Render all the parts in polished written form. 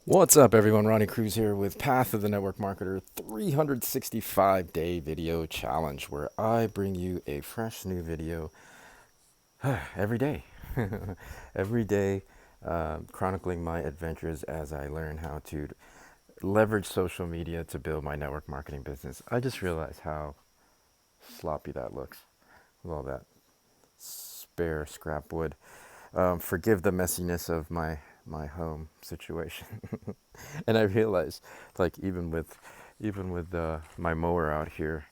What's up, everyone? Ronnie Cruz here with Path of the Network Marketer 365-day video challenge, where I bring you a fresh new video every day. Every day, chronicling my adventures as I learn how to leverage social media to build my network marketing business. I just realized how sloppy that looks with all that spare scrap wood. Forgive the messiness of my home situation. And I realized, like, even with my mower out here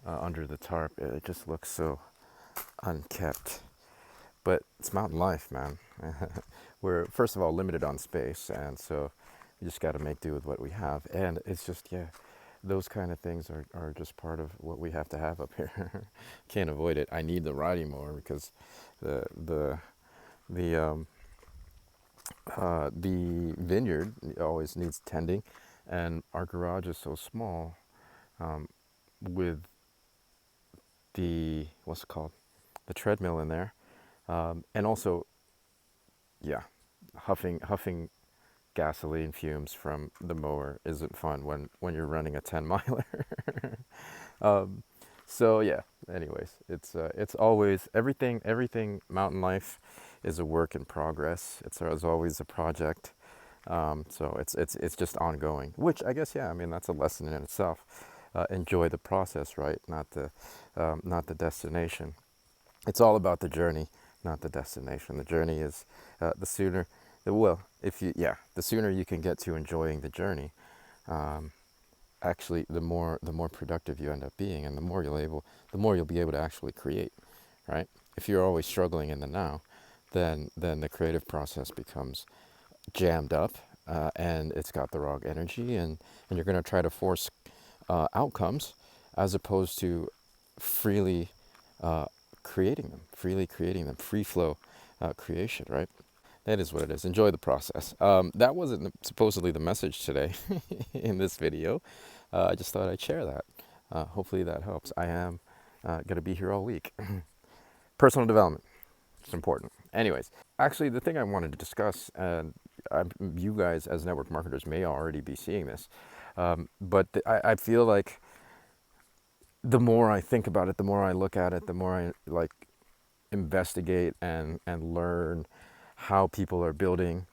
under the tarp, it just looks so unkept. But it's mountain life, man. We're first of all limited on space, and so we just got to make do with what we have. And it's just, yeah, those kind of things are just part of what we have to have up here. Can't avoid it. I need the riding mower because the the um, the vineyard always needs tending, and our garage is so small, with the what's it called, the treadmill in there, and also, yeah, huffing gasoline fumes from the mower isn't fun when you're running a 10 miler. um, so yeah. Anyways, it's always everything mountain life is a work in progress. It's always a project. So it's just ongoing, which I guess, yeah, I mean, that's a lesson in itself. Enjoy the process, right? Not the destination. It's all about the journey, not the destination. The journey is the sooner, the sooner you can get to enjoying the journey. Um, Actually, the more productive you end up being, and the more you'll be able to actually create, right? If you're always struggling in the now, then the creative process becomes jammed up, and it's got the wrong energy, and you're going to try to force outcomes as opposed to freely uh, freely creating them, free flow creation, right? That is what it is. Enjoy the process. That wasn't supposedly the message today in this video. I just thought I'd share that. Hopefully that helps. I am going to be here all week. Personal development. It's important. Anyways, actually, the thing I wanted to discuss, and you guys as network marketers may already be seeing this, but I feel like the more I think about it, the more I look at it, the more I like investigate and learn how people are building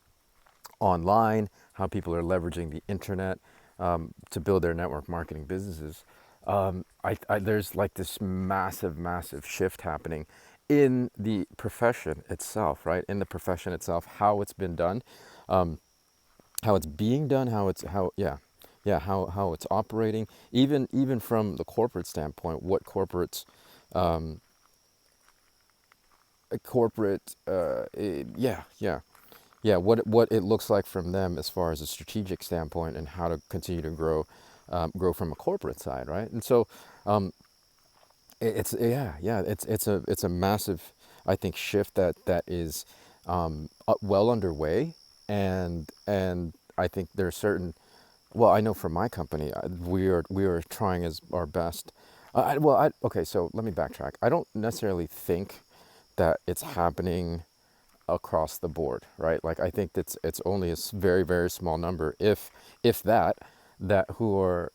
online, how people are leveraging the internet to build their network marketing businesses. There's like this massive shift happening in the profession itself, right? In the profession itself, how it's been done, how it's being done, how it's operating, even from the corporate standpoint, what um, corporate, what it looks like from them as far as a strategic standpoint, and how to continue to grow from a corporate side, right? And so it's a massive, I think, shift that is well underway, and I think there are certain. Well, I know from my company, we are trying as our best. Okay, so let me backtrack. I don't necessarily think that it's happening across the board, right? Like, I think it's only a very small number, if that who are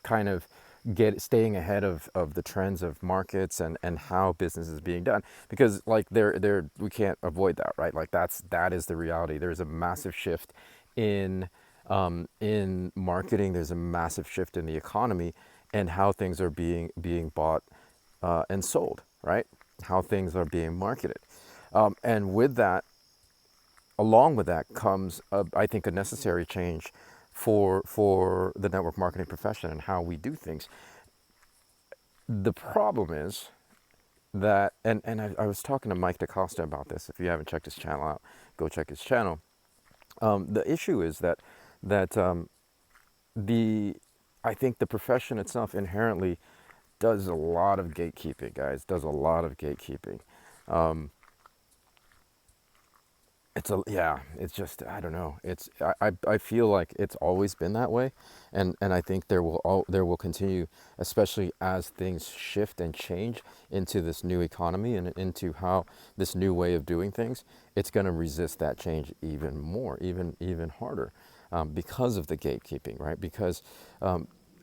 kind of get staying ahead of the trends of markets and how business is being done, because like there we can't avoid that, right? Like that is the reality. There's a massive shift in marketing. There's a massive shift in the economy, and how things are being bought and sold, right? How things are being marketed, and with that, along with that comes, I think, a necessary change for the network marketing profession and how we do things. The problem is that, and I was talking to Mike DaCosta about this. If you haven't checked his channel out, go check his channel. The issue is that the I think the profession itself inherently does a lot of gatekeeping, guys. Does a lot of gatekeeping. Um, yeah, it's just, I don't know. I feel like it's always been that way, and I think there will continue, especially as things shift and change into this new economy and into how this new way of doing things. It's going to resist that change even more, even harder, because of the gatekeeping, right? Because,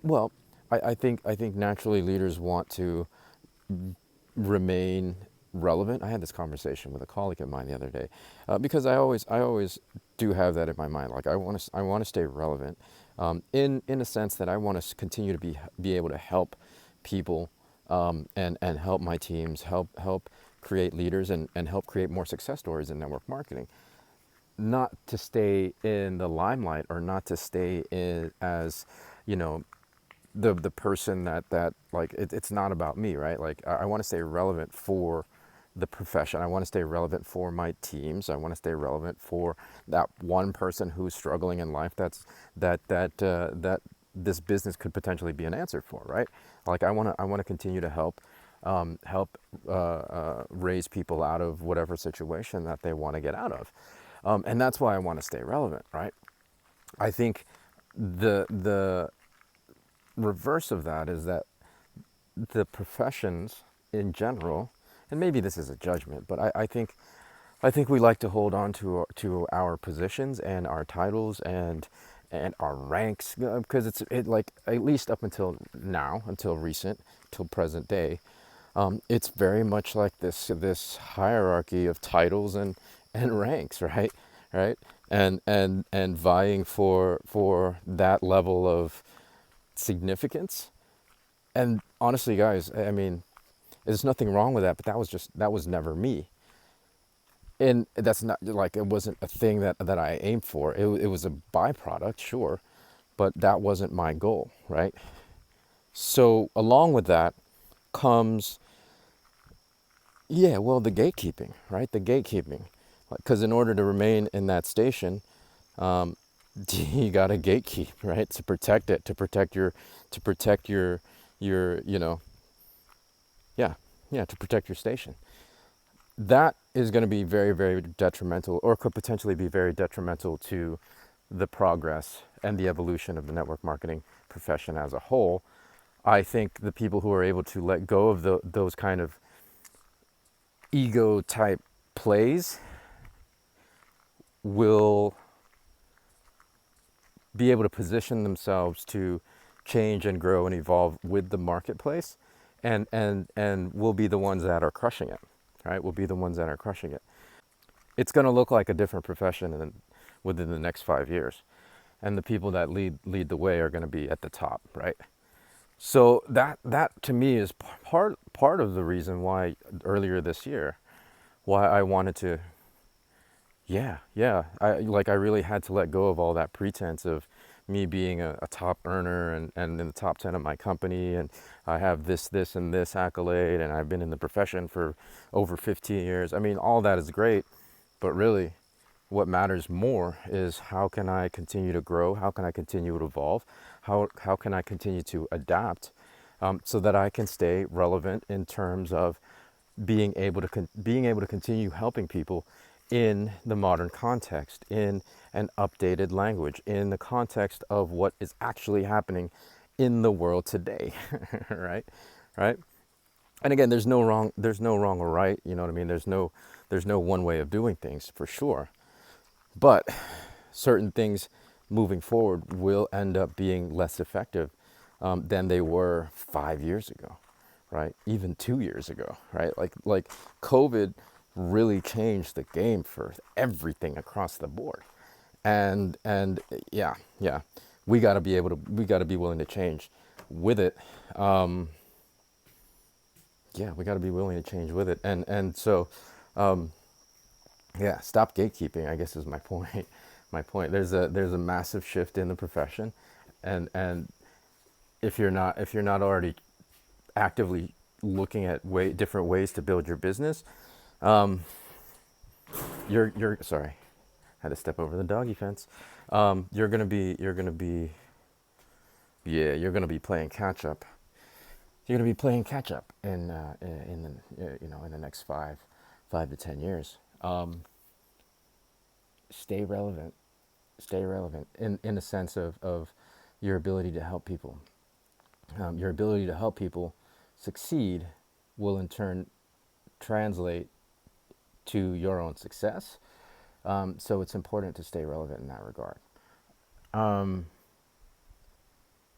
well, I think naturally leaders want to remain relevant. I had this conversation with a colleague of mine the other day, because I always do have that in my mind. Like I want to stay relevant, in a sense that I want to continue to be able to help people, and help my teams, help create leaders, and help create more success stories in network marketing. Not to stay in the limelight, or not to stay in as, you know, the person that like it's not about me, right? Like I want to stay relevant for the profession. I want to stay relevant for my teams. I want to stay relevant for that one person who's struggling in life. That this business could potentially be an answer for, right? Like I want to continue to help raise people out of whatever situation that they want to get out of, and that's why I want to stay relevant, right? I think the reverse of that is that the professions in general, and maybe this is a judgment, but I think we like to hold on to our positions and our titles and our ranks, because it like, at least up until now, until recent, till present day, it's very much like this hierarchy of titles and ranks, right? Right? And vying for that level of significance. And honestly, guys, I mean, there's nothing wrong with that, but that was never me. And that's not like, it wasn't a thing that I aimed for. It was a byproduct, sure, but that wasn't my goal, right? So along with that comes, yeah, well, the gatekeeping, right? The gatekeeping, because in order to remain in that station, um, you got to gatekeep, right? To protect it, to protect your, yeah, yeah, to protect your station. That is going to be very, very detrimental, or could potentially be very detrimental to the progress and the evolution of the network marketing profession as a whole. I think the people who are able to let go of those kind of ego type plays will be able to position themselves to change and grow and evolve with the marketplace, and will be the ones that are crushing it, right? Will be the ones that are crushing it. It's going to look like a different profession within the next 5 years, and the people that lead the way are going to be at the top, right? So that to me is part of the reason why earlier this year, why I wanted to, yeah, yeah, I really had to let go of all that pretense of me being a top earner, and in the top 10 of my company, and I have this and this accolade, and I've been in the profession for over 15 years. I mean, all that is great, but really what matters more is, how can I continue to grow? How can I continue to evolve? How can I continue to adapt, so that I can stay relevant in terms of being able to continue helping people in the modern context, in an updated language, in the context of what is actually happening in the world today, right? Right? And again, there's no wrong or right, you know what I mean? There's no one way of doing things, for sure. But certain things moving forward will end up being less effective, than they were 5 years ago, right? Even 2 years ago, right? Like COVID really changed the game for everything across the board, and yeah, yeah, we got to be willing to change with it. Yeah, we got to be willing to change with it, and so, yeah, stop gatekeeping, I guess, is my point. My point. There's a massive shift in the profession, and if you're not already actively looking at different ways to build your business, you're sorry, I had to step over the doggy fence. You're gonna be yeah, you're gonna be playing catch up. You're gonna be playing catch up in the next 5 to 10 years. stay relevant. Stay relevant in the sense of your ability to help people. Your ability to help people succeed will in turn translate to your own success. So it's important to stay relevant in that regard. Um,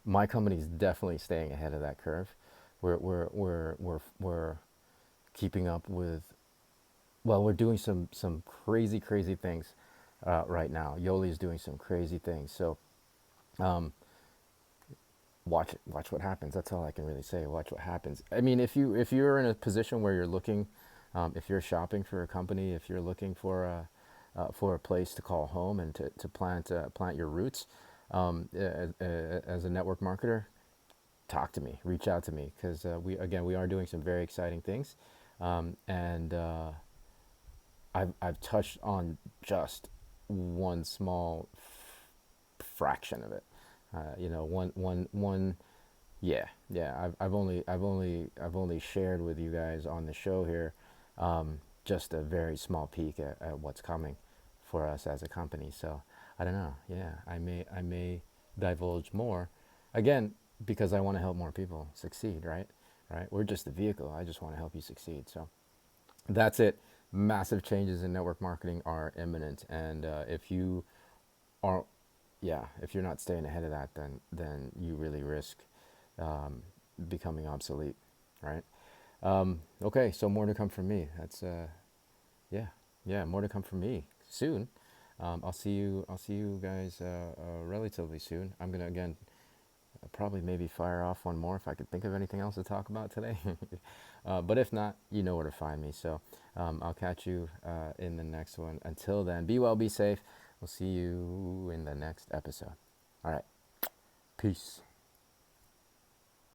my company is definitely staying ahead of that curve. We're keeping up with, well, we're doing some crazy things right now. Yoli is doing some crazy things. So um, watch what happens. That's all I can really say. Watch what happens. I mean, if you're in a position where you're looking, if you're shopping for a company, if you're looking for a place to call home and to plant your roots, as a network marketer, talk to me, reach out to me, because we are doing some very exciting things, and I've touched on just one small fraction of it. One. Yeah, yeah. I've only shared with you guys on the show here, just a very small peek at what's coming for us as a company. So I don't know. Yeah, I may divulge more, again, because I want to help more people succeed. Right, right. We're just the vehicle. I just want to help you succeed. So that's it. Massive changes in network marketing are imminent, and if you are, yeah, if you're not staying ahead of that, then you really risk um, becoming obsolete, right? Okay, so more to come from me. That's yeah, yeah, more to come from me soon. I'll see you guys relatively soon. I'm gonna again probably maybe fire off one more if I could think of anything else to talk about today. But if not, you know where to find me. So I'll catch you in the next one. Until then, be well, be safe. We'll see you in the next episode. All right, peace.